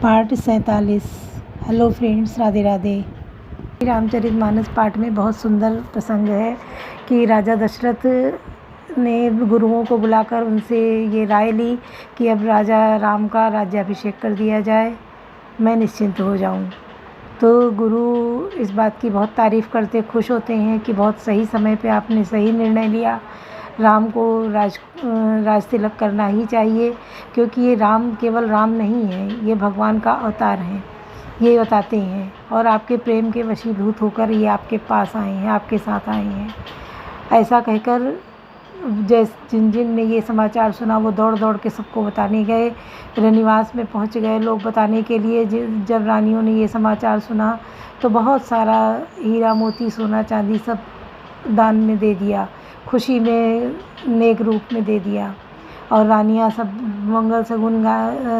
Part 47। Hello friends, Radhe Radhe. Ramcharitmanas पाठ में बहुत सुंदर प्रसंग है कि राजा दशरथ ने गुरुओं को बुलाकर उनसे ये राय ली कि अब राजा राम का राज्याभिषेक कर दिया जाए, मैं निश्चिंत हो जाऊं। तो गुरु इस बात की बहुत तारीफ़ करते खुश होते हैं कि बहुत सही समय पे आपने सही निर्णय लिया। राम को राज तिलक करना ही चाहिए, क्योंकि ये राम केवल राम नहीं है, ये भगवान का अवतार हैं, ये बताते हैं। और आपके प्रेम के वशीभूत होकर ये आपके पास आए हैं, आपके साथ आए हैं। ऐसा कहकर जिन जिन ने ये समाचार सुना वो दौड़ दौड़ के सबको बताने गए। रनिवास में पहुंच गए लोग बताने के लिए। जब रानियों ने ये समाचार सुना तो बहुत सारा हीरा मोती सोना चांदी सब दान में दे दिया, खुशी में नेक रूप में दे दिया। और रानियां सब मंगल सगुन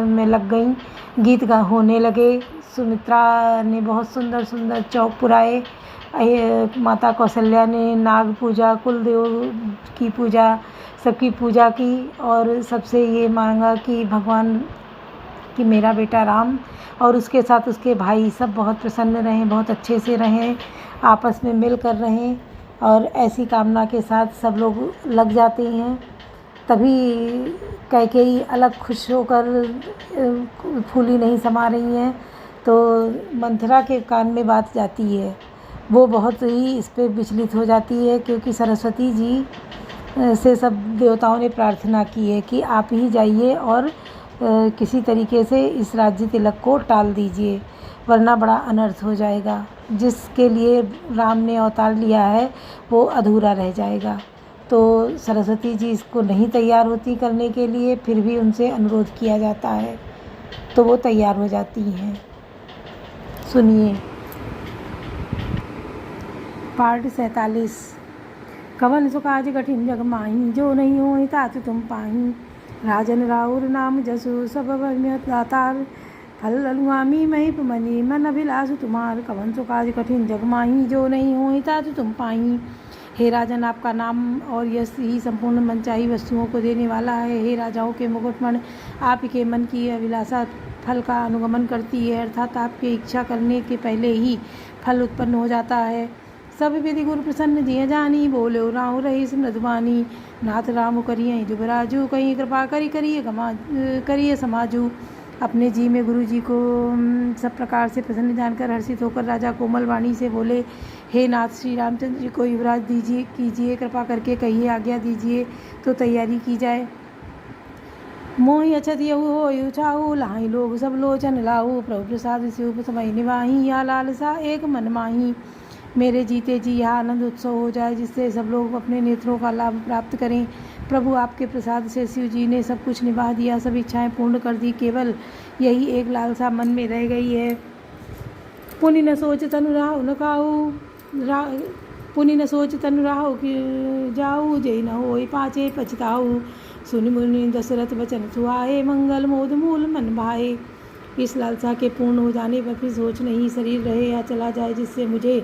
में लग गईं, गीत गा होने लगे। सुमित्रा ने बहुत सुंदर सुंदर चौक पुराए। माता कौशल्या ने नाग पूजा, कुलदेव की पूजा, सबकी पूजा की और सबसे ये मांगा कि भगवान कि मेरा बेटा राम और उसके साथ उसके भाई सब बहुत प्रसन्न रहें, बहुत अच्छे से रहें, आपस में मिल कर रहें। और ऐसी कामना के साथ सब लोग लग जाते हैं। तभी कैकेयी अलग खुश होकर फूली नहीं समा रही हैं तो मंथरा के कान में बात जाती है। वो बहुत ही इस पे विचलित हो जाती है, क्योंकि सरस्वती जी से सब देवताओं ने प्रार्थना की है कि आप ही जाइए और किसी तरीके से इस राज्य तिलक को टाल दीजिए, वरना बड़ा अनर्थ हो जाएगा। जिसके लिए राम ने अवतार लिया है वो अधूरा रह जाएगा। तो सरस्वती जी इसको नहीं तैयार होती करने के लिए, फिर भी उनसे अनुरोध किया जाता है तो वो तैयार हो जाती हैं। सुनिए पाठ 47। कवन सो काज कठिन जग माही, जो नहीं होई तात तुम पाही। राजन राउर नाम जसु सब दातार, फल ललुआमी महिप मनी मन अभिलाष तुम्हार। कवन सो काज कठिन जग माही, जो नहीं होई तात तुम पाही। हे राजन, आपका नाम और यश ही संपूर्ण मनचाही वस्तुओं को देने वाला है। हे राजाओं के मुकुटमण, आपके मन की अभिलाषा फल का अनुगमन करती है, अर्थात आपकी इच्छा करने के पहले ही फल उत्पन्न हो जाता है। सब विधि गुरु प्रसन्न जिय जानी, बोले राहु रही मृदुबानी। नाथ राम करिए जुबराजू, कहीं कृपा करिए समाजू। अपने जी में गुरु जी को सब प्रकार से प्रसन्न जानकर हर्षित होकर राजा कोमल वाणी से बोले, हे नाथ, श्री रामचंद्र जी को युवराज कीजिए, कृपा करके कहिए, आज्ञा दीजिए तो तैयारी की जाए। मोहि अछत यहु होयु छाऊ, लाही लोग सब लोचन लाऊ। प्रभु प्रसाद शिव समय निवाही, या लालसा एक मन माही। मेरे जीते जी यह आनंद उत्सव हो जाए, जिससे सब लोग अपने नेत्रों का लाभ प्राप्त करें। प्रभु आपके प्रसाद से शिव जी ने सब कुछ निभा दिया, सब इच्छाएं पूर्ण कर दी, केवल यही एक लालसा मन में रह गई है। पुनि न सोच तनु राहु न खाऊ, पुनि न सोच तनु राहु कि जाऊ। जय न होई पाचे पछताऊ, सुनि मुनि दशरथ वचन सुहाए। मंगल मोद मूल मन भाए। इस लालसा के पूर्ण हो जाने पर फिर सोच नहीं, शरीर रहे या चला जाए, जिससे मुझे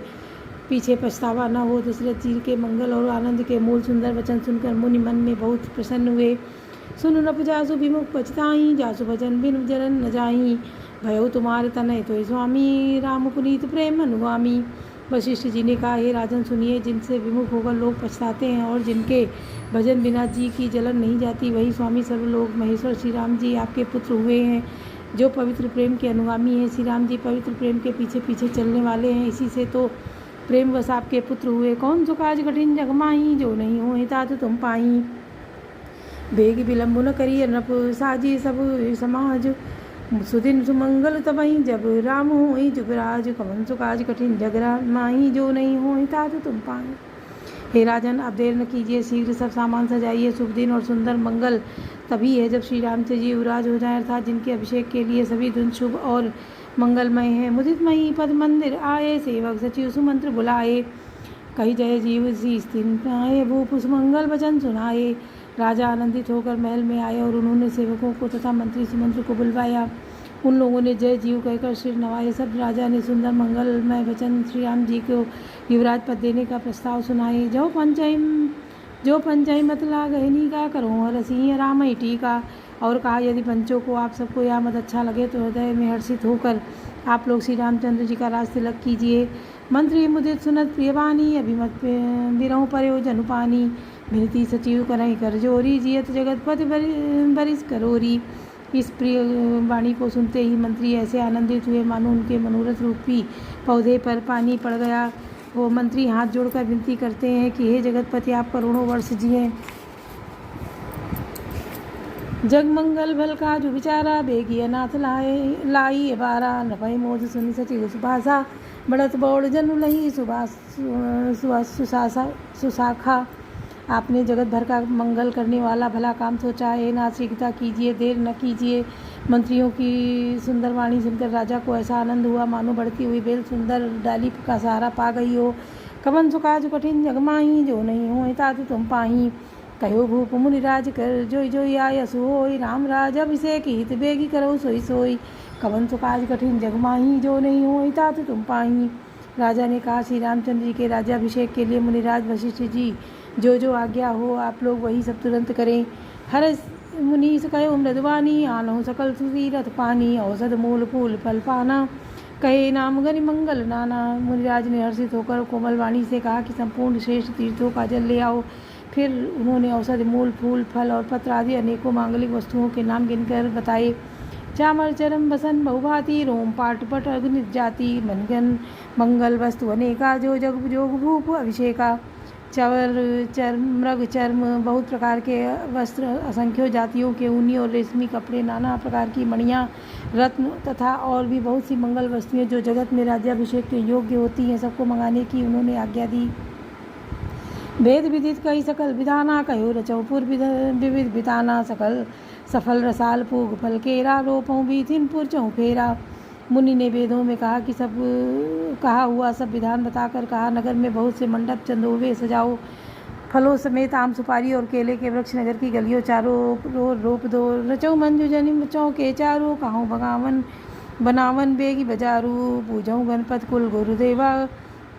पीछे पछतावा न हो। दशरथ जी के मंगल और आनंद के मूल सुंदर वचन सुनकर मुनि मन में बहुत प्रसन्न हुए। सुनु नप जासु विमुख पछताई, जासु भजन बिनु जरन न जाई। भयो तुम्हारे तनय तो स्वामी, राम पुनीत प्रेम अनुगामी। वशिष्ठ जी ने कहा, हे राजन सुनिए, जिनसे विमुख होकर लोग पछताते हैं और जिनके भजन बिना जी की जलन नहीं जाती, वही स्वामी सर्वलोक महेश्वर श्री राम जी आपके पुत्र हुए हैं, जो पवित्र प्रेम के अनुगामी हैं। श्री राम जी पवित्र प्रेम के पीछे पीछे चलने वाले हैं, इसी से तो प्रेम वश आपके पुत्र हुए। कौन सो काज कठिन जग माही, जो नहीं होई तात तुम पाही। बेग विलंब न करिए नृप साजी, सब समाज सुदिन सुमंगल तबहि, जब राम होई जुबराज। कवन सो काज कठिन जग माही, जो नहीं होई तात तुम पाही। हे राजन, अब देर न कीजिए, शीघ्र सब सामान सजाइए। शुभ दिन और सुंदर मंगल तभी है जब श्री रामचंद्र जी युवराज हो जाए, अर्थात जिनके अभिषेक के लिए सभी दिन शुभ और मंगलमय है। मुदित मही पद मंदिर आए, सेवक सचिव सुमंत्र बुलाए। कही जय जीव सी स्थिन आए, भूप सुमंगल वचन सुनाए। राजा आनंदित होकर महल में आए और उन्होंने सेवकों को तथा मंत्री सुमंत्र को बुलवाया। उन लोगों ने जय जीव कहकर सिर नवाए। सब राजा ने सुंदर मंगलमय वचन श्री राम जी को युवराज पद देने का प्रस्ताव सुनाए। जो पंचई मत लागहिनी का, करो हर सिंह राम टीका। और कहा, यदि पंचों को आप सबको यह मत अच्छा लगे तो हृदय में हर्षित होकर आप लोग श्री रामचंद्र जी का राज तिलक कीजिए। मंत्री मुदित सुनत प्रियवानी, अभिमत बिरहु पर्यो जनुपानी, विनती सचिव करहि कर जोरी, जियत जगतपति बरिस करोरी। इस प्रिय वाणी को सुनते ही मंत्री ऐसे आनंदित हुए मानो उनके मनोरथ रूपी पौधे पर पानी पड़ गया। वो मंत्री हाथ जोड़कर विनती करते हैं कि हे जगतपति, आप करोड़ों वर्ष जिए, जगमंगल भल का जो विचारा, बेगी अनाथ लाई बारा, नभय मोद सुनि सचिव सुभाषा, बढ़त बौड़ जनु लही सुशाखा। आपने जगत भर का मंगल करने वाला भला काम सोचा है, ना शीघ्रता कीजिए, देर न कीजिए। मंत्रियों की सुंदर वाणी सुनकर राजा को ऐसा आनंद हुआ मानो बढ़ती हुई बेल सुंदर डाली का सहारा पा गई हो। कवन सुकाज कठिन जगमाही, जो नहीं हो तात तुम पाही, कहो भूप मुनिराज कर जोई जोई आयस होई, राम राज अभिषेक हित बेगी करो सोई सोई। कवन सुकाज कठिन जगमाही, जो नहीं हो तात तुम पाही। राजा ने कहा, श्री रामचंद्र जी के राज्याभिषेक के लिए मुनिराज वशिष्ठ जी जो आज्ञा हो आप लोग वही सब तुरंत करें। हर मुनीस कहो मृदवानी, आनो सकल सुसीरत पानी, औषध मूल फूल फल पाना, कहे नाम गनि मंगल नाना। मुनिराज ने हर्षित होकर कोमल वाणी से कहा कि संपूर्ण श्रेष्ठ तीर्थों का जल ले आओ। फिर उन्होंने औषध मूल फूल फल और पत्र आदि अनेकों मांगलिक वस्तुओं के नाम गिनकर बताए। चामर चरम बसन बहुभाती, रोम पाटपट अग्नि जाति, मनगन मंगल वस्तु अनेका, जो जग जोग भूप अभिषेका। चवर चर्म मृग चर्म, बहुत प्रकार के वस्त्र, असंख्य जातियों के ऊनी और रेशमी कपड़े, नाना प्रकार की मणियाँ, रत्न तथा और भी बहुत सी मंगल वस्तुएं जो जगत में राज्याभिषेक के योग्य होती हैं, सबको मंगाने की उन्होंने आज्ञा दी। वेद विदित कही सकल विधाना, कहो रचौपुर विविध बिताना, सकल सफल रसाल पूग फल केरा, रोपों बीथिनपुर चौफेरा। मुनि ने वेदों में कहा कि सब कहा हुआ सब विधान बताकर कहा, नगर में बहुत से मंडप चंदोवे सजाओ, फलों समेत आम सुपारी और केले के वृक्ष नगर की गलियों चारों ओर रोप दो। रचो मंजू जनि चौके चारों, कहो भगावन बनावन बेगी बजारू, पूजऊँ गणपत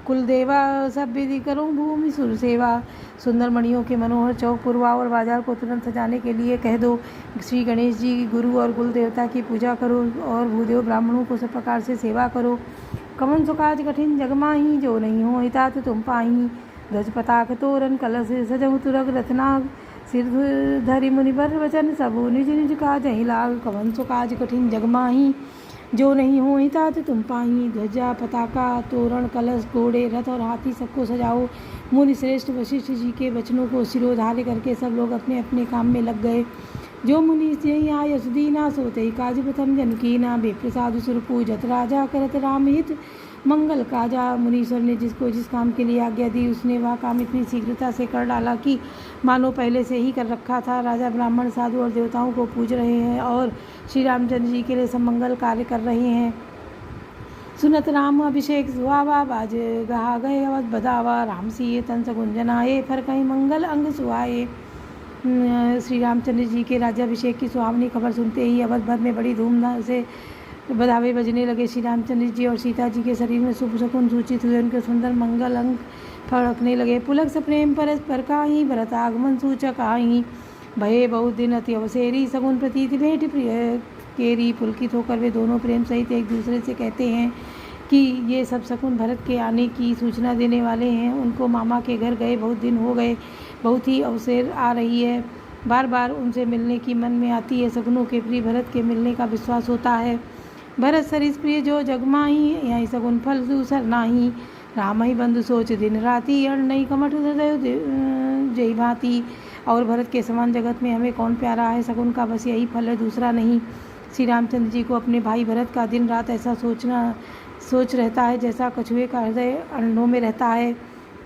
कुलदेवा, सब विधि करूँ भूमि सुर सेवा। सुंदर मणियों के मनोहर चौक पुरवा और बाजार को तुरंत सजाने के लिए कह दो। श्री गणेश जी गुरु और कुल देवता की पूजा करो और भूदेव ब्राह्मणों को सब प्रकार से सेवा करो। कवन सुकाज कठिन जगमाही, जो नहीं हो हितात तुम पाही, ध्वज पताक तोरण कलश सजहु तुरग रत्नाग, सिर धरि मुनिवर वचन सबु निज निज काज लाग। कवन सुकाज कठिन जगमाही, जो नहीं हो हितात तुम पाही, ध्वजा पताका तोरण कलश घोड़े रथ और हाथी सबको सजाओ। मुनि श्रेष्ठ वशिष्ठ जी के वचनों को शिरोधार्य करके सब लोग अपने अपने काम में लग गए। जो मुनि यही आय सुदीना, सोते ही काज प्रथम जनकीना, बेप्रसाद सुर पूजत राजा, करत राम हित मंगल काजा। मुनीश्वर ने जिसको जिस काम के लिए आज्ञा दी उसने वह काम इतनी शीघ्रता से कर डाला कि मानो पहले से ही कर रखा था। राजा ब्राह्मण साधु और देवताओं को पूज रहे हैं और श्री रामचंद्र जी के लिए सब मंगल कार्य कर रहे हैं। सुनत राम अभिषेक सुहावा, बाज गहा गए अवध बधावा, राम सिए तन सगुंजनाए, फर कहीं मंगल अंग सुहाए। श्री रामचंद्र जी के राज्याभिषेक की सुहावनी खबर सुनते ही अवध भर में बड़ी धूमधाम से बधावे बजने लगे। श्री रामचंद्र जी और सीता जी के शरीर में शुभ शकुन सूचित हुए, उनके सुंदर मंगल अंग फड़कने लगे। पुलक से प्रेम परस्पर काही, भरत आगमन सूचक आई, भये बहुत दिन अति अवसेरी, सगुन प्रतीति भेंट प्रिय केरी। पुलकित होकर वे दोनों प्रेम सहित एक दूसरे से कहते हैं कि ये सब शकुन भरत के आने की सूचना देने वाले हैं। उनको मामा के घर गए बहुत दिन हो गए, बहुत ही अवसेर आ रही है, बार बार उनसे मिलने की मन में आती है। शकुनों के प्रिय भरत के मिलने का विश्वास होता है। भरत सरिस प्रिय जो जगमाही, यही सगुन फल दूसर नाही, राम ही बंधु सोच दिन राति, अण नहीं कमठ हृदय जय भांति। और भरत के समान जगत में हमें कौन प्यारा है, शकुन का बस यही फल है, दूसरा नहीं। श्री रामचंद्र जी को अपने भाई भरत का दिन रात ऐसा सोच रहता है जैसा कछुए का हृदय अरणों में रहता है।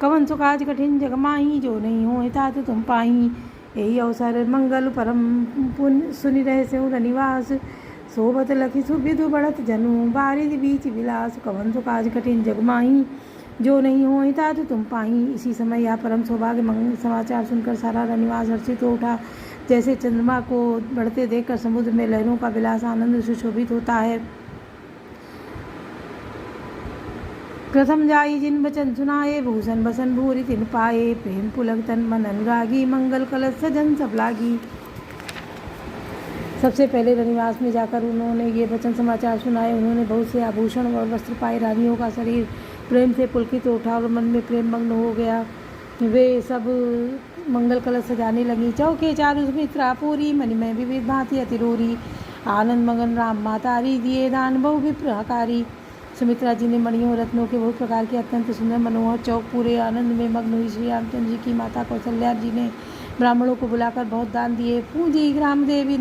कवन सुकाज कठिन जगमाही, जो नहीं हो हितात तुम पाही, यही अवसर मंगल परम पुण्य सुनि रहे से रनिवास, सोबत लखी सुविधु बढ़त जनु, बारिद बीच विलास। कवन सुकाज कठिन जगमाही, जो नहीं हो हितात तुम पाही। इसी समय यह परम सौभाग्य मंगल समाचार सुनकर सारा रनिवास हर्षित हो उठा, जैसे चंद्रमा को बढ़ते देखकर समुद्र में लहरों का विलास आनंद सुशोभित होता है। प्रथम जाई जिन बचन सुनाए, भूषण बसन भूरि तिन पाए, प्रेम पुलक तन मन अनुरागी, मंगल कलश सजन सब लागी। सबसे पहले रनिवास में जाकर उन्होंने ये वचन समाचार सुनाए। उन्होंने बहुत से आभूषण और वस्त्र पाए। रानियों का शरीर प्रेम से पुलकित उठा और मन में प्रेम मग्न हो गया। वे सब मंगल कलश सजाने लगी। चौके चारु सुमित्रा पूरी, मणिमय विविध भांति अतिरोरी, आनंद मगन राम मातारी, दिए दान बहु विप्रहकारी। सुमित्रा जी ने मणियों रत्नों के बहुत प्रकार के अत्यंत सुंदर मनोहर चौक पूरे आनंद में मग्न हुई। श्री रामचंद्र जी की माता कौशल्या जी ने ब्राह्मणों को बुलाकर बहुत दान दिए। पूंजी ग्राम देवी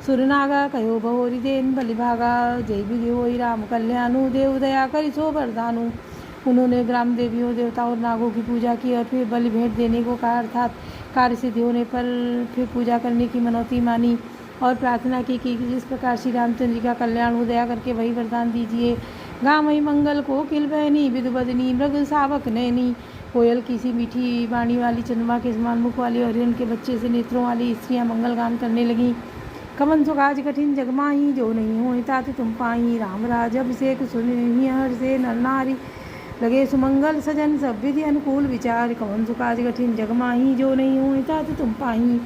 सुरनागा, कहो बहोरी देन बलिभागा, जय विधि होई राम कल्याणु, देव दया करि सो वरदानु। उन्होंने ग्राम देवियों देवताओं और नागों की पूजा की और फिर बलि भेंट देने को कहा, अर्थात कार्य सिद्धि होने पर फिर पूजा करने की मनौती मानी और प्रार्थना की कि जिस प्रकार श्री रामचंद्र जी का कल्याण हो, दया करके वही वरदान दीजिए। गामई मंगल कोकिल बहनी, विदुबदनी मृग सावक नैनी। कोयल की सी मीठी वाणी वाली, चंद्रमा के समान मुख वाली और हिरण के बच्चे से नेत्रों वाली स्त्रियां मंगल गान करने लगीं। कवन सुकाज कठिन जगमाही, जो नहीं हो तात तुम पाही। राम राज अभिषेक सुनि हर से नर नारी, लगे सुमंगल सजन सब विधि अनुकूल विचार। कवन सुकाज कठिन जगमाही, जो नहीं हो तात तुम पाही।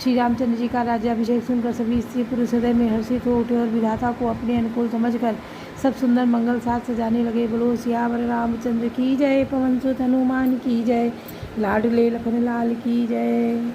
श्री रामचंद्र जी का राज्याभिषेक सुनकर सभी स्त्री पुरुष हृदय में हर्षित हो उठे और विधाता को अपने अनुकूल समझकर सब सुंदर मंगल साथ सजाने लगे। बोलो सियावर रामचंद्र की जय, पवन सुत हनुमान की जय, लाडले लखन लाल की जय।